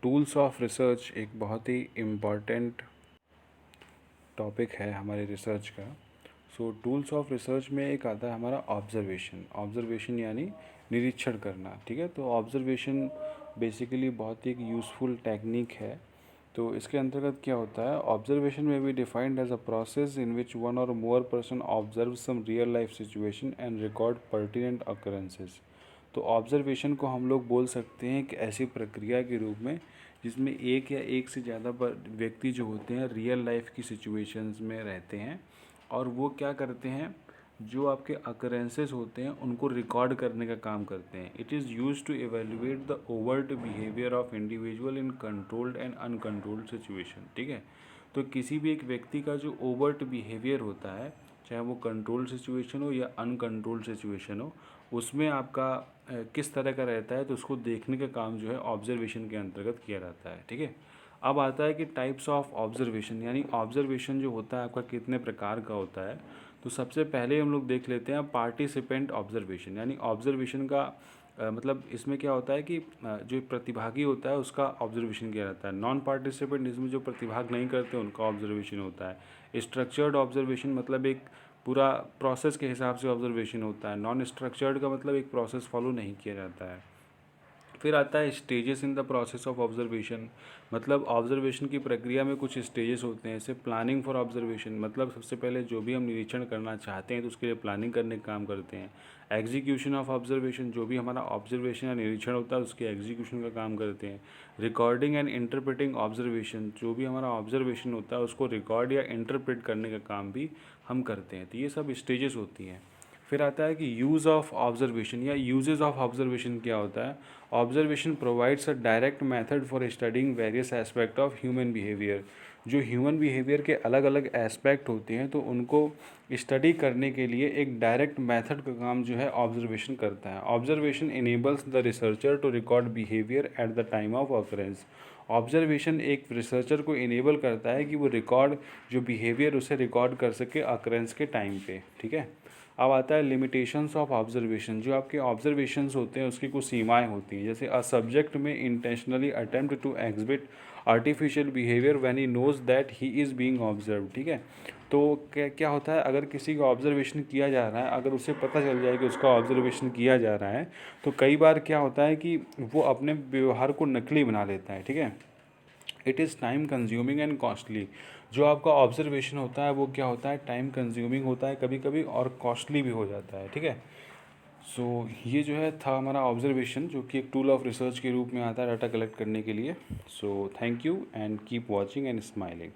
Tools of research एक बहुत ही important topic है हमारे रिसर्च का। टूल्स ऑफ रिसर्च में एक आता है हमारा ऑब्जर्वेशन यानी निरीक्षण करना। ठीक है, तो ऑब्जर्वेशन बेसिकली बहुत ही एक यूज़फुल टेक्निक है। तो इसके अंतर्गत क्या होता है, ऑब्जर्वेशन में be defined as a process in which one or more person observe some real life situation and record pertinent occurrences. तो ऑब्जर्वेशन को हम लोग बोल सकते हैं कि ऐसी प्रक्रिया के रूप में जिसमें एक या एक से ज़्यादा व्यक्ति जो होते हैं रियल लाइफ की सिचुएशंस में रहते हैं और वो क्या करते हैं, जो आपके अकरेंसेस होते हैं उनको रिकॉर्ड करने का काम करते हैं। It is use to evaluate the overt behaviour of individual in controlled and uncontrolled situation. ठीक है, तो किसी भी एक व्यक्ति का जो ओवर्ट बिहेवियर होता है, चाहे वो कंट्रोल्ड सिचुएशन हो या अनकंट्रोल्ड सिचुएशन हो, उसमें आपका किस तरह का रहता है, तो उसको देखने का काम जो है ऑब्जर्वेशन के अंतर्गत किया जाता है। ठीक है, अब आता है कि टाइप्स ऑफ ऑब्जर्वेशन, यानी ऑब्जर्वेशन जो होता है आपका कितने प्रकार का होता है। तो सबसे पहले हम लोग देख लेते हैं पार्टिसिपेंट ऑब्जर्वेशन, यानी ऑब्जर्वेशन का मतलब इसमें क्या होता है कि जो प्रतिभागी होता है उसका ऑब्जर्वेशन किया जाता है। नॉन पार्टिसिपेंट, इसमें जो प्रतिभाग नहीं करते उनका ऑब्जर्वेशन होता है। स्ट्रक्चर्ड ऑब्जर्वेशन मतलब एक पूरा प्रोसेस के हिसाब से ऑब्जर्वेशन होता है। नॉन स्ट्रक्चर्ड का मतलब एक प्रोसेस फॉलो नहीं किया जाता है। फिर आता है stages in the process of observation, मतलब ऑब्जर्वेशन की प्रक्रिया में कुछ स्टेजेस होते हैं। जैसे प्लानिंग फॉर ऑब्जर्वेशन, मतलब सबसे पहले जो भी हम निरीक्षण करना चाहते हैं तो उसके लिए प्लानिंग करने का काम करते हैं। एग्जीक्यूशन ऑफ ऑब्जर्वेशन, जो भी हमारा ऑब्जर्वेशन या निरीक्षण होता है उसके एग्जीक्यूशन का काम करते हैं। रिकॉर्डिंग एंड इंटरप्रेटिंग ऑब्जर्वेशन, जो भी हमारा ऑब्जर्वेशन होता है उसको रिकॉर्ड या इंटरप्रेट करने का काम भी हम करते हैं। तो ये सब स्टेजेस होती हैं। फिर आता है कि यूज़ ऑफ ऑब्जर्वेशन या यूजेस ऑफ ऑब्जर्वेशन क्या होता है। Observation provides a direct method for studying various aspect of human behaviour. जो ह्यूमन बिहेवियर के अलग अलग एस्पेक्ट होते हैं तो उनको स्टडी करने के लिए एक डायरेक्ट मेथड का काम जो है ऑब्जर्वेशन करता है। Observation enables the researcher to record behaviour at the time of occurrence. Observation एक रिसर्चर को इनेबल करता है कि वो रिकॉर्ड जो बिहेवियर उसे रिकॉर्ड कर सके अकरेंस के टाइम पे। ठीक है, अब आता है लिमिटेशंस ऑफ ऑब्जर्वेशन। जो आपके ऑब्जर्वेशंस होते हैं उसकी कुछ सीमाएं होती हैं। जैसे अ सब्जेक्ट में intentionally attempt to exhibit artificial behaviour when he knows that he is being observe. ठीक है, तो क्या होता है, अगर किसी का ऑब्जर्वेशन किया जा रहा है, अगर उसे पता चल जाए कि उसका ऑब्जर्वेशन किया जा रहा है, तो कई बार क्या होता है कि वो अपने व्यवहार को नकली बना लेता है। ठीक है, it is time consuming and costly. जो आपका ऑब्जर्वेशन होता है वो क्या होता है, टाइम कंज्यूमिंग होता है कभी कभी और कॉस्टली भी हो जाता है। ठीक है, ये जो है था हमारा ऑब्जर्वेशन, जो कि एक टूल ऑफ रिसर्च के रूप में आता है डाटा कलेक्ट करने के लिए। Thank you and keep watching and smiling.